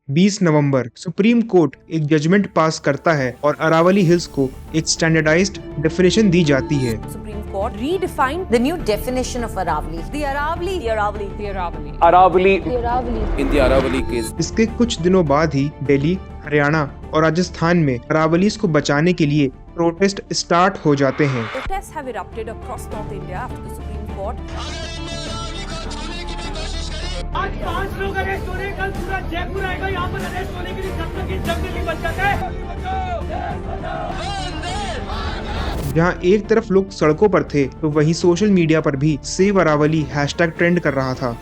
20 नवंबर supreme court एक judgement पास करता है और अरावली हिल्स को एक स्टैंडर्डाइज्ड डेफिनेशन दी जाती है। Supreme Court redefined the new definition of Aravali. The Aravali. In the Aravali case. इसके कुछ दिनों बाद ही दिल्ली, हरियाणा और राजस्थान में अरावलीज को बचाने के लिए प्रोटेस्ट स्टार्ट हो जाते हैं। Protests have erupted across North India after the Supreme Court. आज 5 लोग अरेस्ट हो रहे हैं, कल पूरा जयपुर आएगा यहाँ पर अरेस्ट होने के लिए जब तक इस जंग नहीं बच जाता है। जहां एक तरफ लोग सड़कों पर थे तो वहीं सोशल मीडिया पर भी सेव अरावली हैशटैग ट्रेंड कर रहा था।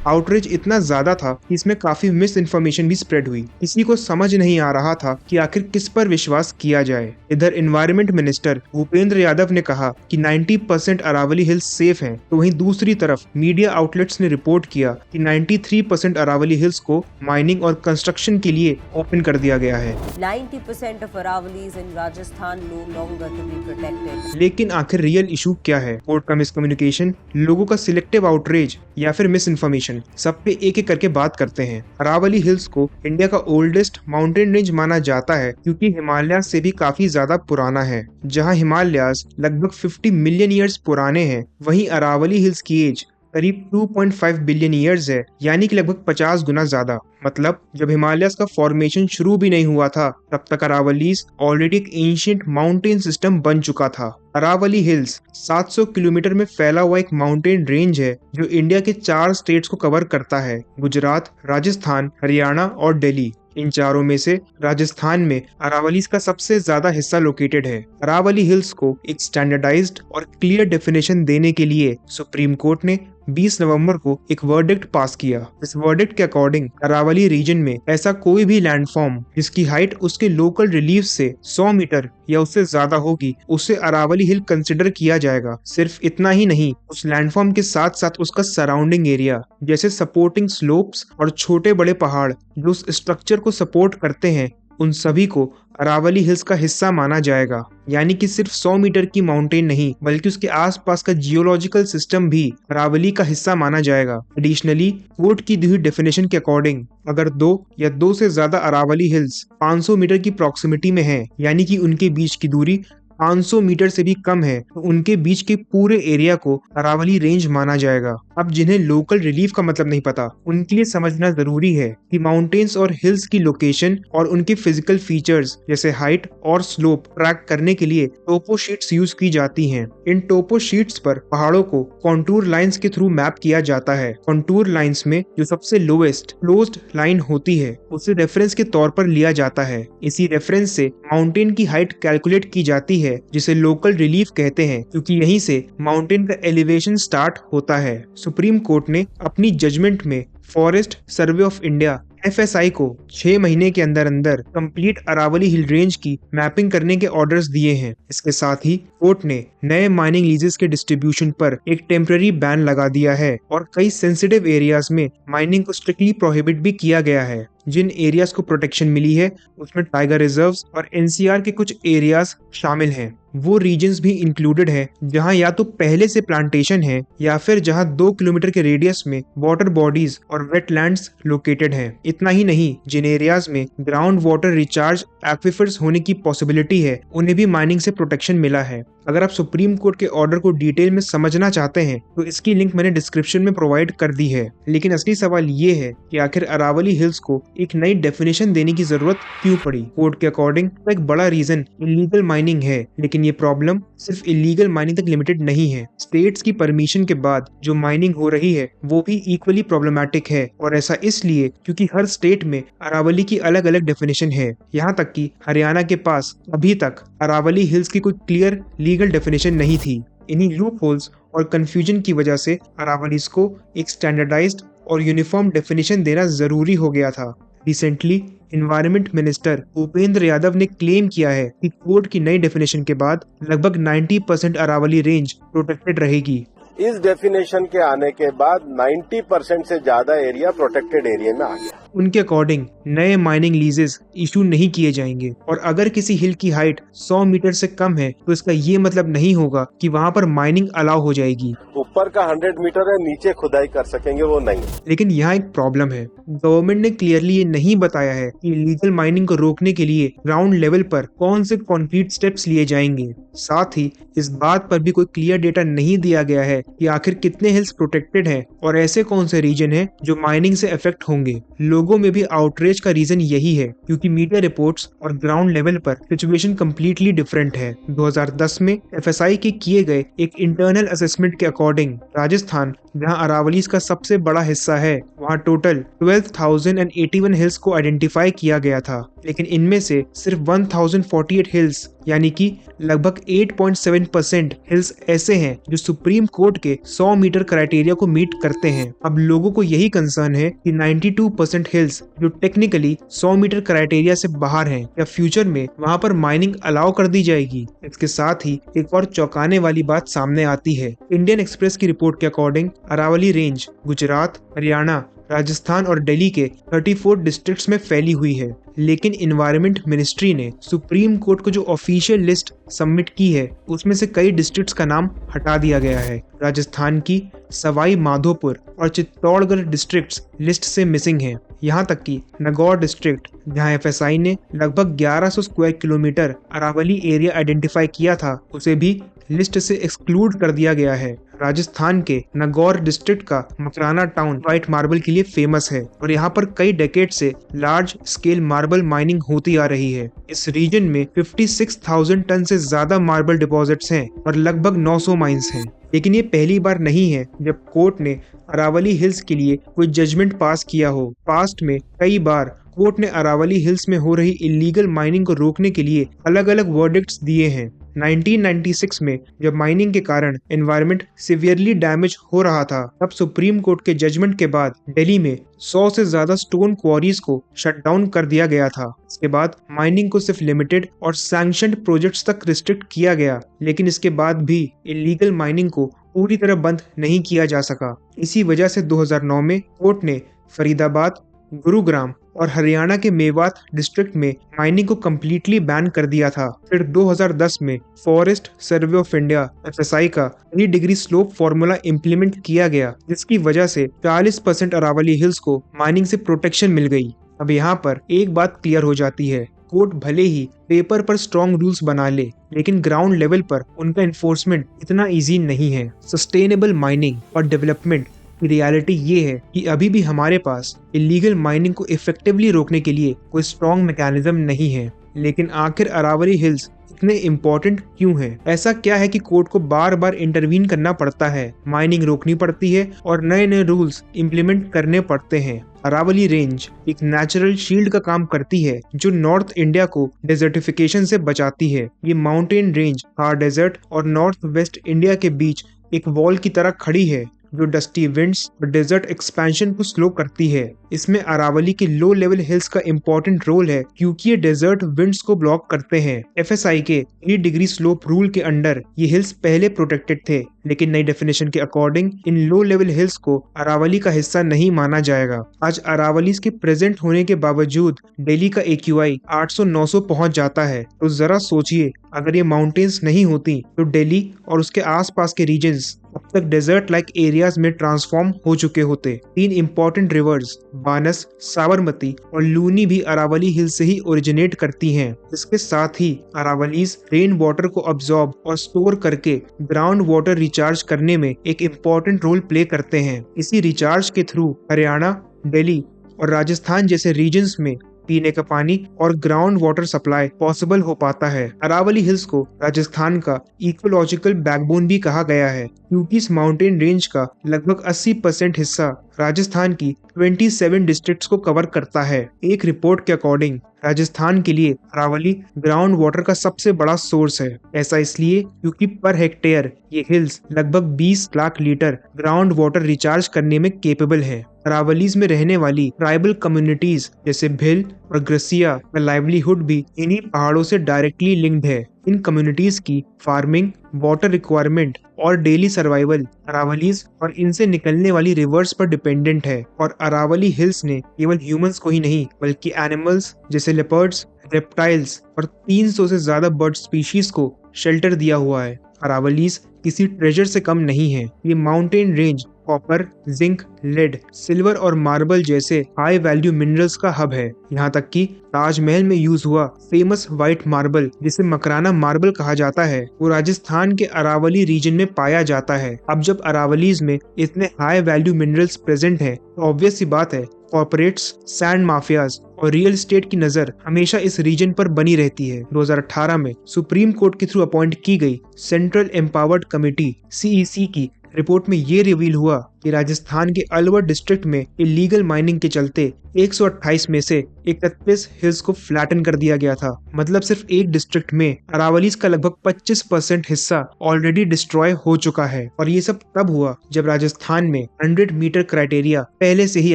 आउटरीच इतना ज्यादा था कि इसमें काफी मिस इन्फॉर्मेशन भी स्प्रेड हुई। किसी को समझ नहीं आ रहा था कि आखिर किस पर विश्वास किया जाए। इधर एनवायरमेंट मिनिस्टर भूपेंद्र यादव ने कहा कि 90% अरावली हिल्स सेफ हैं, तो वहीं दूसरी तरफ मीडिया आउटलेट्स ने रिपोर्ट किया कि 93% अरावली हिल्स को माइनिंग और कंस्ट्रक्शन के लिए ओपन कर दिया गया है। 90% of Aravalis in Rajasthan no longer to be protected. लेकिन आखिर रियल इशू क्या है? कोर्ट का मिसकम्युनिकेशन, लोगों का सिलेक्टिव आउटरीच या फिर मिस इन्फॉर्मेशन? सब पे एक एक करके बात करते हैं। अरावली हिल्स को इंडिया का ओल्डेस्ट माउंटेन रेंज माना जाता है क्योंकि हिमालय से भी काफी ज्यादा पुराना है। जहां हिमालयास लगभग 50 मिलियन ईयर्स पुराने हैं, वहीं अरावली हिल्स की एज करीब 2.5 बिलियन ईयर्स है, यानी कि लगभग 50 गुना ज्यादा। मतलब जब हिमालयस का फॉर्मेशन शुरू भी नहीं हुआ था, तब तक अरावलीज ऑलरेडी एक एंशिएंट माउंटेन सिस्टम बन चुका था। अरावली हिल्स 700 किलोमीटर में फैला हुआ एक माउंटेन रेंज है जो इंडिया के 4 स्टेट्स को कवर करता है: गुजरात, राजस्थान, हरियाणा और दिल्ली। इन चारों में से राजस्थान में अरावलीज का सबसे ज्यादा हिस्सा लोकेटेड है। अरावली हिल्स को एक स्टैंडर्डाइज्ड और क्लियर डेफिनेशन देने के लिए सुप्रीम कोर्ट ने 20 नवंबर को एक वर्डिक्ट पास किया। इस वर्डिक्ट के अकॉर्डिंग अरावली रीजन में ऐसा कोई भी लैंडफॉर्म जिसकी हाइट उसके लोकल रिलीफ से 100 मीटर या उससे ज्यादा होगी, उसे अरावली हिल कंसिडर किया जाएगा। सिर्फ इतना ही नहीं, उस लैंडफॉर्म के साथ साथ उसका सराउंडिंग एरिया जैसे सपोर्टिंग स्लोप्स और छोटे बड़े पहाड़ जो उस स्ट्रक्चर को सपोर्ट करते हैं, उन सभी को अरावली हिल्स का हिस्सा माना जाएगा। यानी कि सिर्फ 100 मीटर की माउंटेन नहीं, बल्कि उसके आसपास का जियोलॉजिकल सिस्टम भी अरावली का हिस्सा माना जाएगा। एडिशनली कोर्ट की दी हुई डेफिनेशन के अकॉर्डिंग अगर 2 या 2 से ज्यादा अरावली हिल्स 500 मीटर की प्रॉक्सिमिटी में है, यानी कि उनके बीच की दूरी 500 मीटर से भी कम है, तो उनके बीच के पूरे एरिया को अरावली रेंज माना जाएगा। अब जिन्हें लोकल रिलीफ का मतलब नहीं पता, उनके लिए समझना जरूरी है कि माउंटेन्स और हिल्स की लोकेशन और उनके फिजिकल फीचर्स जैसे हाइट और स्लोप ट्रैक करने के लिए टोपो शीट्स यूज की जाती हैं। इन टोपो शीट्स पर पहाड़ों को कॉन्टूर लाइंस के थ्रू मैप किया जाता है। कॉन्टूर लाइंस में जो सबसे लोएस्ट क्लोज्ड लाइन होती है, उसे रेफरेंस के तौर पर लिया जाता है। इसी रेफरेंस से माउंटेन की हाइट कैलकुलेट की जाती है, जिसे लोकल रिलीफ कहते हैं, क्योंकि यहीं से माउंटेन का एलिवेशन स्टार्ट होता है। सुप्रीम कोर्ट ने अपनी जजमेंट में forest survey of India FSI को 6 महीने के अंदर अंदर कंप्लीट अरावली हिल रेंज की मैपिंग करने के ऑर्डर्स दिए हैं। इसके साथ ही कोर्ट ने नए माइनिंग लीजेस के डिस्ट्रीब्यूशन पर एक टेम्पररी बैन लगा दिया है और कई सेंसिटिव एरियाज में माइनिंग को स्ट्रिक्टली प्रोहिबिट भी किया गया है। जिन एरियाज को प्रोटेक्शन मिली है उसमें टाइगर रिजर्व्स और NCR के कुछ एरियाज शामिल हैं। वो रीजन्स भी इंक्लूडेड है जहां या तो पहले से प्लांटेशन है या फिर जहां 2 किलोमीटर के रेडियस में वाटर बॉडीज और वेटलैंड्स लोकेटेड हैं। इतना ही नहीं, जिन एरियाज में ग्राउंड वाटर रिचार्ज एक्विफर्स होने की पॉसिबिलिटी है, उन्हें भी माइनिंग से प्रोटेक्शन मिला है। अगर आप सुप्रीम कोर्ट के ऑर्डर को डिटेल में समझना चाहते हैं तो इसकी लिंक मैंने डिस्क्रिप्शन में प्रोवाइड कर दी है। लेकिन असली सवाल ये है कि आखिर अरावली हिल्स को एक नई डेफिनेशन देने की जरूरत क्यों पड़ी? कोर्ट के अकॉर्डिंग एक बड़ा रीजन इलीगल माइनिंग है, लेकिन ये प्रॉब्लम सिर्फ इलीगल माइनिंग तक लिमिटेड नहीं है। स्टेट्स की परमिशन के बाद जो माइनिंग हो रही है वो भी इक्वली प्रॉब्लमैटिक है, और ऐसा इसलिए क्योंकि हर स्टेट में अरावली की अलग अलग डेफिनेशन है। यहाँ तक कि हरियाणा के पास अभी तक अरावली हिल्स की कोई क्लियर लीगल डेफिनेशन नहीं थी। इन्हीं लूप होल्स और कंफ्यूजन की वजह से अरावलीज को एक स्टैंडर्डाइज्ड और यूनिफॉर्म डेफिनेशन देना जरूरी हो गया था। Recently environment minister Bhupendra Yadav ने क्लेम किया है कि कोर्ट की नई डेफिनेशन के बाद लगभग 90% अरावली रेंज प्रोटेक्टेड रहेगी। इस डेफिनेशन के आने के बाद 90% से ज्यादा एरिया प्रोटेक्टेड एरिया में आ गया। उनके अकॉर्डिंग नए माइनिंग लीजेस इशू नहीं किए जाएंगे। और अगर किसी हिल की हाइट 100 मीटर से कम है तो इसका ये मतलब नहीं होगा कि वहां पर माइनिंग अलाउ हो जाएगी। ऊपर का 100 मीटर है, नीचे खुदाई कर सकेंगे, वो नहीं। लेकिन यहाँ एक प्रॉब्लम है, गवर्नमेंट ने क्लियरली ये नहीं बताया है कि इलीगल माइनिंग को रोकने के लिए ग्राउंड लेवल पर कौन से कॉन्क्रीट स्टेप्स लिए जाएंगे। साथ ही इस बात पर भी कोई क्लियर डेटा नहीं दिया गया है कि आखिर कितने हिल्स प्रोटेक्टेड हैं और ऐसे कौन से रीजन हैं जो माइनिंग से अफेक्ट होंगे। लोगों में भी आउटरीच का रीजन यही है क्योंकि मीडिया रिपोर्ट्स और ग्राउंड लेवल पर सिचुएशन कम्प्लीटली डिफरेंट है। 2010 में FSI के किए गए एक इंटरनल असेसमेंट के अकॉर्डिंग राजस्थान, जहां अरावलीज का सबसे बड़ा हिस्सा है, वहां टोटल 12,081 हिल्स को आइडेंटिफाई किया गया था। लेकिन इनमें से सिर्फ 1,048 हिल्स यानी कि लगभग 8.7% हिल्स ऐसे हैं जो सुप्रीम कोर्ट के 100 मीटर क्राइटेरिया को मीट करते हैं। अब लोगों को यही कंसर्न है कि 92% हिल्स जो टेक्निकली 100 मीटर क्राइटेरिया से बाहर हैं, या फ्यूचर में वहां पर माइनिंग अलाउ कर दी जाएगी। इसके साथ ही एक और चौंकाने वाली बात सामने आती है। इंडियन एक्सप्रेस की रिपोर्ट के अकॉर्डिंग अरावली रेंज गुजरात, हरियाणा, राजस्थान और दिल्ली के 34 डिस्ट्रिक्ट्स में फैली हुई है। लेकिन इन्वायरमेंट मिनिस्ट्री ने सुप्रीम कोर्ट को जो ऑफिशियल लिस्ट सबमिट की है उसमें से कई डिस्ट्रिक्ट्स का नाम हटा दिया गया है। राजस्थान की सवाई माधोपुर और चित्तौड़गढ़ डिस्ट्रिक्ट्स लिस्ट से मिसिंग हैं। यहाँ तक कि नागौर डिस्ट्रिक्ट, जहाँ FSI ने लगभग 1100 square kilometre Aravalli area identify किया था, उसे भी लिस्ट से एक्सक्लूड कर दिया गया है। राजस्थान के नागौर डिस्ट्रिक्ट का मकराना टाउन व्हाइट मार्बल के लिए फेमस है और यहाँ पर कई डेकेड से लार्ज स्केल मार्बल माइनिंग होती आ रही है। इस रीजन में 56,000 टन से ज्यादा मार्बल डिपॉजिट्स हैं और लगभग 900 माइंस हैं। लेकिन ये पहली बार नहीं है जब कोर्ट ने अरावली हिल्स के लिए कोई जजमेंट पास किया हो। पास्ट में कई बार कोर्ट ने अरावली हिल्स में हो रही इलीगल माइनिंग को रोकने के लिए अलग अलग वर्डिक्ट्स दिए हैं। 1996 में जब माइनिंग के कारण एनवायरनमेंट सिवियरली डैमेज हो रहा था, तब सुप्रीम कोर्ट के जजमेंट के बाद दिल्ली में 100 से ज्यादा स्टोन क्वारीज को शट डाउन कर दिया गया था। इसके बाद माइनिंग को सिर्फ लिमिटेड और सैंक्शनड प्रोजेक्ट्स तक रिस्ट्रिक्ट किया गया, लेकिन इसके बाद भी इलीगल माइनिंग को पूरी तरह बंद नहीं किया जा सका। इसी वजह से 2009 में कोर्ट ने फरीदाबाद, गुरुग्राम और हरियाणा के मेवात डिस्ट्रिक्ट में माइनिंग को कम्प्लीटली बैन कर दिया था। फिर 2010 में forest survey of India FSI का 3 डिग्री स्लोप फॉर्मूला इम्प्लीमेंट किया गया, जिसकी वजह से 40% अरावली हिल्स को माइनिंग से प्रोटेक्शन मिल गई। अब यहाँ पर एक बात क्लियर हो जाती है, कोर्ट भले ही पेपर पर स्ट्रॉन्ग रूल्स बना ले, लेकिन ग्राउंड लेवल पर उनका इन्फोर्समेंट इतना इजी नहीं है। सस्टेनेबल माइनिंग और डेवलपमेंट रियलिटी ये है कि अभी भी हमारे पास इलीगल माइनिंग को इफेक्टिवली रोकने के लिए कोई स्ट्रॉन्ग मैकेनिज्म नहीं है। लेकिन आखिर अरावली हिल्स इतने इम्पोर्टेंट क्यों है? ऐसा क्या है कि कोर्ट को बार बार इंटरवीन करना पड़ता है, माइनिंग रोकनी पड़ती है और नए नए रूल्स इम्प्लीमेंट करने पड़ते हैं? अरावली रेंज एक नेचुरल शील्ड का काम करती है जो नॉर्थ इंडिया को डेजर्टिफिकेशन से बचाती है। ये माउंटेन रेंज थार डेजर्ट और नॉर्थ वेस्ट इंडिया के बीच एक वॉल की तरह खड़ी है जो डस्टी विंड्स और डेजर्ट एक्सपेंशन को स्लो करती है। इसमें अरावली के लो लेवल हिल्स का इम्पोर्टेंट रोल है क्योंकि ये डेजर्ट विंड्स को ब्लॉक करते हैं। FSI के 3 डिग्री स्लोप रूल के अंडर ये हिल्स पहले प्रोटेक्टेड थे, लेकिन नई डेफिनेशन के अकॉर्डिंग इन लो लेवल हिल्स को अरावली का हिस्सा नहीं माना जाएगा। आज अरावलीज के प्रेजेंट होने के बावजूद दिल्ली का AQI 800-900 पहुंच जाता है। तो जरा सोचिए, अगर ये माउंटेन्स नहीं होती तो दिल्ली और उसके आसपास के रीजन्स अब तक डेजर्ट लाइक एरियाज में ट्रांसफॉर्म हो चुके होते। 3 इंपॉर्टेंट रिवर्स बानस, साबरमती और लूनी भी अरावली हिल से ही ओरिजिनेट करती हैं। इसके साथ ही अरावलीज रेन वाटर को अब्सॉर्ब और स्टोर करके ग्राउंड वाटर रिचार्ज करने में एक इम्पोर्टेंट रोल प्ले करते हैं। इसी रिचार्ज के थ्रू हरियाणा, दिल्ली और राजस्थान जैसे रीजन्स में पीने का पानी और ग्राउंड वाटर सप्लाई पॉसिबल हो पाता है। अरावली हिल्स को राजस्थान का इकोलॉजिकल बैकबोन भी कहा गया है क्योंकि इस माउंटेन रेंज का लगभग 80% हिस्सा राजस्थान की 27 डिस्ट्रिक्ट्स को कवर करता है। एक रिपोर्ट के अकॉर्डिंग राजस्थान के लिए अरावली ग्राउंड वाटर का सबसे बड़ा सोर्स है। ऐसा इसलिए क्योंकि पर हेक्टेयर ये हिल्स लगभग 20 lakh litre ground water recharge करने में केपेबल है। अरावलीज में रहने वाली ट्राइबल कम्युनिटीज जैसे भिल और ग्रसिया का लाइवलीहुड भी इन्हीं पहाड़ों से डायरेक्टली लिंक्ड है। इन कम्युनिटीज की फार्मिंग, वाटर रिक्वायरमेंट और डेली सर्वाइवल अरावलीज और इनसे निकलने वाली रिवर्स पर डिपेंडेंट है। और अरावली हिल्स ने केवल ह्यूमंस को ही नहीं बल्कि एनिमल्स जैसे लेपर्ड्स, रेप्टाइल्स और 300 से ज्यादा बर्ड स्पीशीज को शेल्टर दिया हुआ है। अरावलीज किसी ट्रेजर से कम नहीं है। ये mountain range copper, zinc, lead, silver और मार्बल जैसे हाई वैल्यू मिनरल्स का हब है। यहाँ तक कि ताजमहल में यूज हुआ फेमस व्हाइट मार्बल जिसे मकराना मार्बल कहा जाता है, वो राजस्थान के अरावली रीजन में पाया जाता है। अब जब अरावलीज में इतने हाई वैल्यू मिनरल्स प्रेजेंट हैं, तो ऑब्वियस सी बात है कॉर्पोरेट्स, सैंड माफियाज और रियल एस्टेट की नजर हमेशा इस रीजन पर बनी रहती है। 2018 में सुप्रीम कोर्ट के थ्रू अपॉइंट की गई सेंट्रल एम्पावर्ड कमेटी (CEC) की रिपोर्ट में ये रिवील हुआ कि राजस्थान के अलवर डिस्ट्रिक्ट में इलीगल माइनिंग के चलते 128 में से 31 हिल्स को फ्लैटन कर दिया गया था। मतलब सिर्फ एक डिस्ट्रिक्ट में अरावलीज का लगभग 25% हिस्सा ऑलरेडी डिस्ट्रॉय हो चुका है। और ये सब तब हुआ जब राजस्थान में 100 मीटर क्राइटेरिया पहले से ही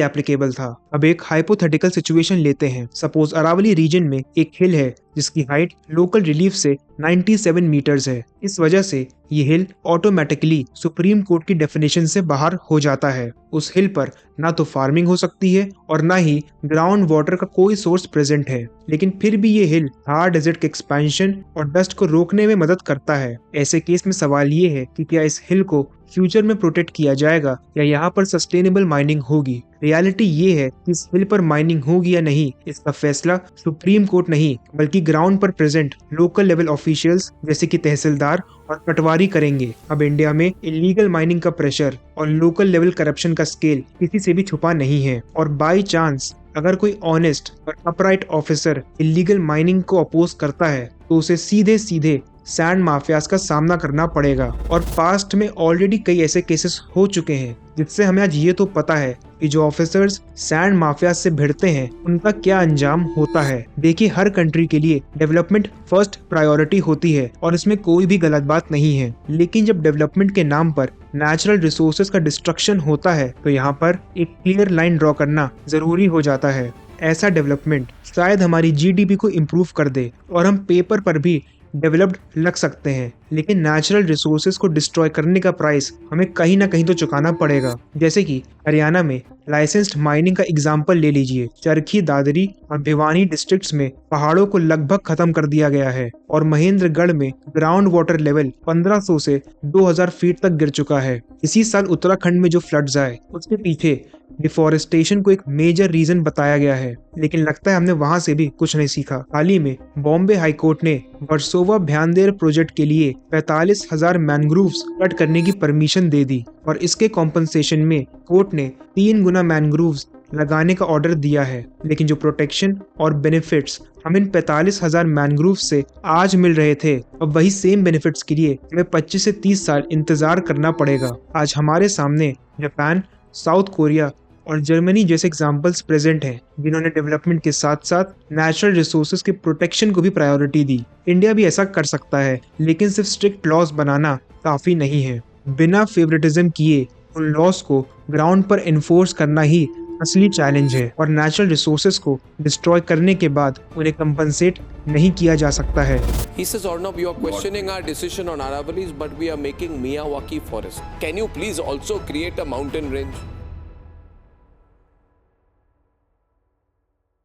एप्लीकेबल था। अब एक हाइपोथेटिकल सिचुएशन लेते हैं। सपोज अरावली रीजन में एक हिल है जिसकी हाइट लोकल रिलीफ से 97 मीटर्स है। इस वजह से ये हिल ऑटोमेटिकली सुप्रीम कोर्ट की डेफिनेशन से बाहर हो जाता है। उस हिल पर ना तो फार्मिंग हो सकती है और ना ही ग्राउंड वाटर का कोई सोर्स प्रेजेंट है। लेकिन फिर भी ये हिल थार डेजर्ट के एक्सपेंशन और डस्ट को रोकने में मदद करता है। ऐसे केस में सवाल ये है कि क्या इस हिल को फ्यूचर में प्रोटेक्ट किया जाएगा या यहाँ पर सस्टेनेबल माइनिंग होगी। रियलिटी ये है कि इस हिल पर माइनिंग होगी या नहीं, इसका फैसला सुप्रीम कोर्ट नहीं बल्कि ग्राउंड पर प्रेजेंट लोकल लेवल ऑफिशियल्स जैसे कि तहसीलदार और पटवारी करेंगे। अब इंडिया में इलीगल माइनिंग का प्रेशर और लोकल लेवल करप्शन का स्केल किसी से भी छुपा नहीं है। और बाई चांस अगर कोई ऑनेस्ट और अपराइट ऑफिसर इलीगल माइनिंग को अपोज करता है तो उसे सीधे सीधे सैंड माफियाज का सामना करना पड़ेगा। और पास्ट में ऑलरेडी कई ऐसे केसेस हो चुके हैं जिससे हमें आज ये तो पता है कि जो ऑफिसर्स सैंड माफियाज से भिड़ते हैं उनका क्या अंजाम होता है। देखिए, हर कंट्री के लिए डेवलपमेंट फर्स्ट प्रायोरिटी होती है और इसमें कोई भी गलत बात नहीं है। लेकिन जब डेवलपमेंट के नाम पर नेचुरल रिसोर्सेज का डिस्ट्रक्शन होता है तो यहाँ पर एक क्लियर लाइन ड्रॉ करना जरूरी हो जाता है। ऐसा डेवलपमेंट शायद हमारी GDP को इम्प्रूव कर दे और हम पेपर पर भी डेवलप्ड लग सकते हैं, लेकिन नेचुरल रिसोर्सेज को डिस्ट्रॉय करने का प्राइस हमें कहीं ना कहीं तो चुकाना पड़ेगा। जैसे कि हरियाणा में लाइसेंस्ड माइनिंग का एग्जाम्पल ले लीजिए। चरखी, दादरी और भिवानी डिस्ट्रिक्ट्स में पहाड़ों को लगभग खत्म कर दिया गया है और महेंद्रगढ़ में ग्राउंड वाटर लेवल 1500 से 2000 फीट तक गिर चुका है। इसी साल उत्तराखंड में जो फ्लड्स आए उसके पीछे डिफॉरेस्टेशन को एक मेजर रीजन बताया गया है, लेकिन लगता है हमने वहां से भी कुछ नहीं सीखा। हाल ही में बॉम्बे हाई कोर्ट ने वर्सोवा भ्यानदेर प्रोजेक्ट के लिए 45,000 मैनग्रोव्स कट करने की परमिशन दे दी और इसके कॉम्पनसेशन में कोर्ट ने 3 गुना मैनग्रोव्स लगाने का ऑर्डर दिया है। लेकिन जो प्रोटेक्शन और बेनिफिट्स हम इन 45,000 मैनग्रोव से आज मिल रहे थे, अब वही सेम बेनिफिट्स के लिए हमें 25 से 30 साल इंतजार करना पड़ेगा। आज हमारे सामने जापान, साउथ कोरिया और जर्मनी जैसे एग्जाम्पल्स प्रेजेंट हैं जिन्होंने डेवलपमेंट के साथ साथ नेचुरल रिसोर्सेज के प्रोटेक्शन को भी प्रायोरिटी दी। इंडिया भी ऐसा कर सकता है, लेकिन सिर्फ स्ट्रिक्ट लॉज बनाना काफी नहीं है। बिना फेवरेटिज्म किए उन लॉज को ग्राउंड पर एनफोर्स करना ही असली चैलेंज है और नेचुरल रिसोर्सेज को डिस्ट्रॉय करने के बाद उन्हें कंपनसेट नहीं किया जा सकता है। He says, Arnab, you are questioning our decision on Aravallis, but we are making Miyawaki forest. Can you please also create a mountain range?